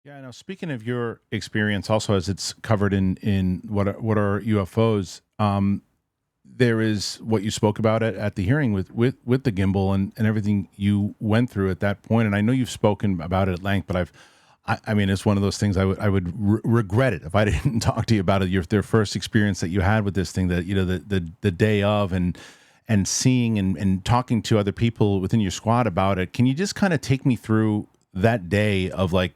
Yeah, now speaking of your experience, also as it's covered in what are UFOs, there is what you spoke about at the hearing with the gimbal and everything you went through at that point. And I know you've spoken about it at length, but I mean, it's one of those things I would regret it if I didn't talk to you about it. Their first experience that you had with this thing, that the day of, and seeing and talking to other people within your squad about it. Can you just kind of take me through that day of, like,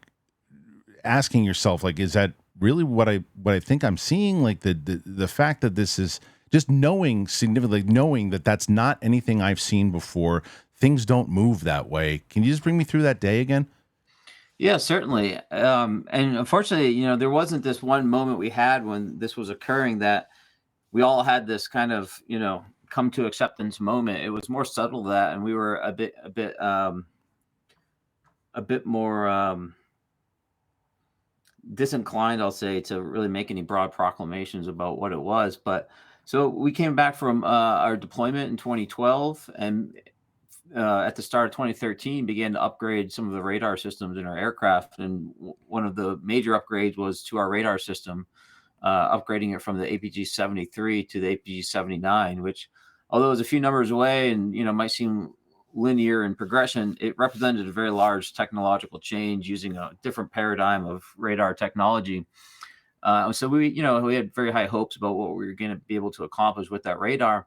asking yourself, like, is that really what I think I'm seeing? Like, the fact that this is just knowing significantly, knowing that that's not anything I've seen before. Things don't move that way. Can you just bring me through that day again? Yeah, certainly. And unfortunately, there wasn't this one moment we had when this was occurring that we all had this kind of, come to acceptance moment. It was more subtle than that, and we were a bit more disinclined, I'll say, to really make any broad proclamations about what it was. But so we came back from our deployment in 2012, and at the start of 2013 began to upgrade some of the radar systems in our aircraft. And one of the major upgrades was to our radar system, upgrading it from the APG 73 to the APG 79, which, although it's a few numbers away and might seem linear in progression, it represented a very large technological change using a different paradigm of radar technology. So we had very high hopes about what we were going to be able to accomplish with that radar.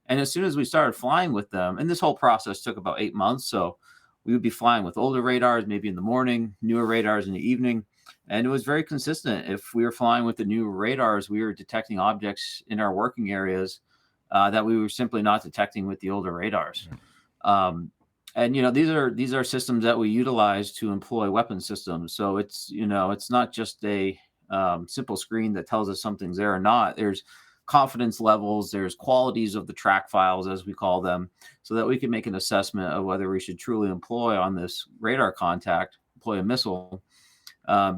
And as soon as we started flying with them, and this whole process took about 8 months, so we would be flying with older radars, maybe in the morning, newer radars in the evening. And it was very consistent. If we were flying with the new radars, we were detecting objects in our working areas that we were simply not detecting with the older radars. Um, and these are systems that we utilize to employ weapon systems. So it's not just a simple screen that tells us something's there or not. There's confidence levels, there's qualities of the track files, as we call them, so that we can make an assessment of whether we should truly employ on this radar contact, employ a missile.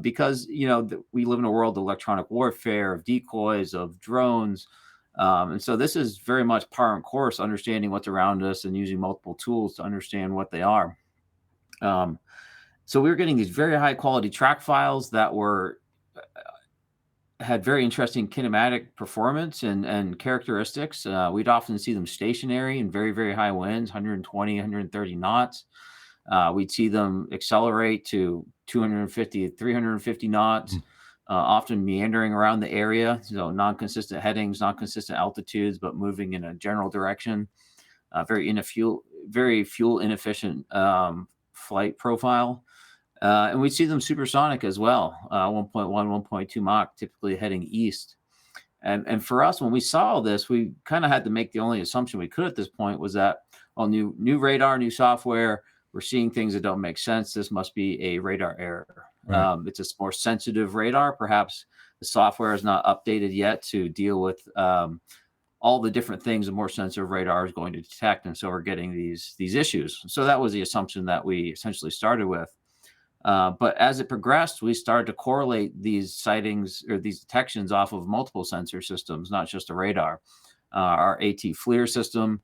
Because we live in a world of electronic warfare, of decoys, of drones, and so this is very much par and course, understanding what's around us and using multiple tools to understand what they are. Um, so we were getting these very high quality track files that were had very interesting kinematic performance and characteristics. We'd often see them stationary in very, very high winds, 120, 130 knots. We'd see them accelerate to 250, 350 knots, Mm. often meandering around the area. So non-consistent headings, non-consistent altitudes, but moving in a general direction. Very fuel inefficient flight profile. And we'd see them supersonic as well, 1.1, 1.2 Mach, typically heading east. And for us, when we saw all this, we kind of had to make the only assumption we could at this point was that, well, new radar, new software, we're seeing things that don't make sense. This must be a radar error. Right. It's a more sensitive radar. Perhaps the software is not updated yet to deal with all the different things a more sensitive radar is going to detect. And so we're getting these issues. So that was the assumption that we essentially started with. But as it progressed, we started to correlate these sightings or these detections off of multiple sensor systems, not just a radar. Our AT FLIR system,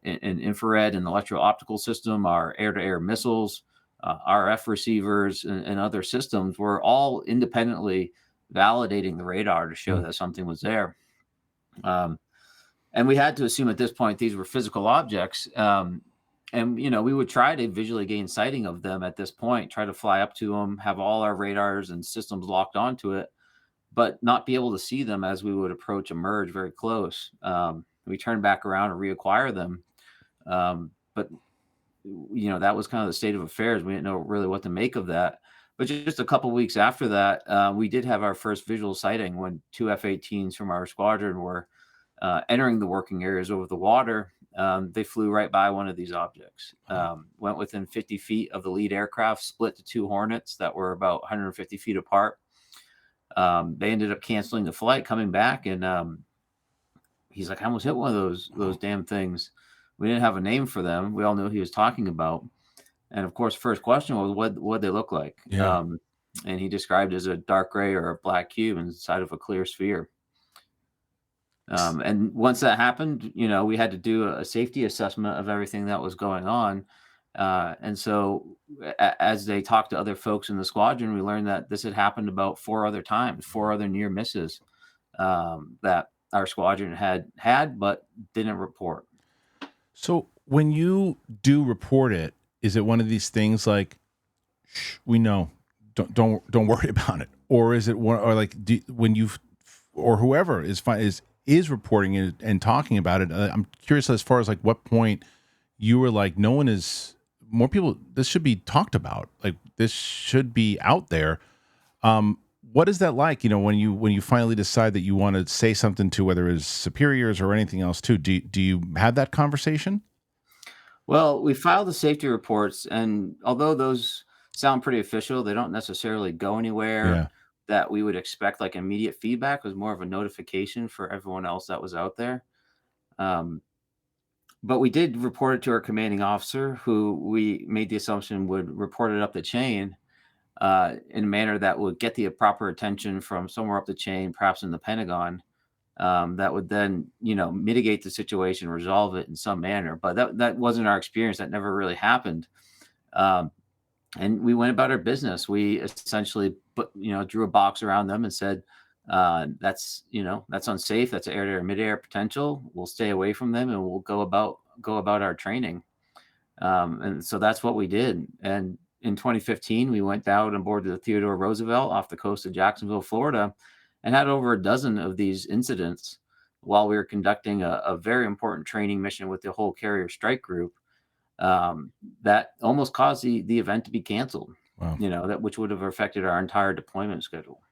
an infrared and electro-optical system, our air-to-air missiles, RF receivers, and other systems were all independently validating the radar to show Mm. that something was there. Um, and we had to assume at this point these were physical objects. And we would try to visually gain sighting of them at this point, try to fly up to them, have all our radars and systems locked onto it, but not be able to see them as we would approach a merge very close. We turned back around and reacquire them. But that was kind of the state of affairs. We didn't know really what to make of that. But just a couple weeks after that, we did have our first visual sighting when two F-18s from our squadron were entering the working areas over the water. They flew right by one of these objects, went within 50 feet of the lead aircraft, split to two Hornets that were about 150 feet apart. They ended up canceling the flight, coming back, and he's like, "I almost hit one of those damn things." We didn't have a name for them. We all knew who he was talking about, and of course, first question was, "What they look like?" Yeah. And he described it as a dark gray or a black cube inside of a clear sphere. And once that happened, we had to do a safety assessment of everything that was going on. And so, as they talked to other folks in the squadron, we learned that this had happened about 4 other times, 4 other near misses that our squadron had, but didn't report. So when you do report it, is it one of these things like, shh, we know, don't worry about it, or is it one, or like when you or whoever is reporting it and talking about it? I'm curious as far as like what point you were like, no one is more people. This should be talked about. Like this should be out there. What is that like? You know, when you finally decide that you want to say something to whether it's superiors or anything else too. Do you have that conversation? Well, we filed the safety reports, and although those sound pretty official, they don't necessarily go anywhere Yeah. that we would expect like immediate feedback. It was more of a notification for everyone else that was out there. Um, but we did report it to our commanding officer, who we made the assumption would report it up the chain in a manner that would get the proper attention from somewhere up the chain, perhaps in the Pentagon. That would then, mitigate the situation, resolve it in some manner. But that wasn't our experience. That never really happened. Um, and we went about our business. We essentially drew a box around them and said, that's unsafe. That's air to air, mid air potential. We'll stay away from them and we'll go about our training. And so that's what we did. And in 2015, we went out on board the Theodore Roosevelt off the coast of Jacksonville, Florida, and had over a dozen of these incidents while we were conducting a very important training mission with the whole carrier strike group, that almost caused the event to be canceled, Wow. that which would have affected our entire deployment schedule.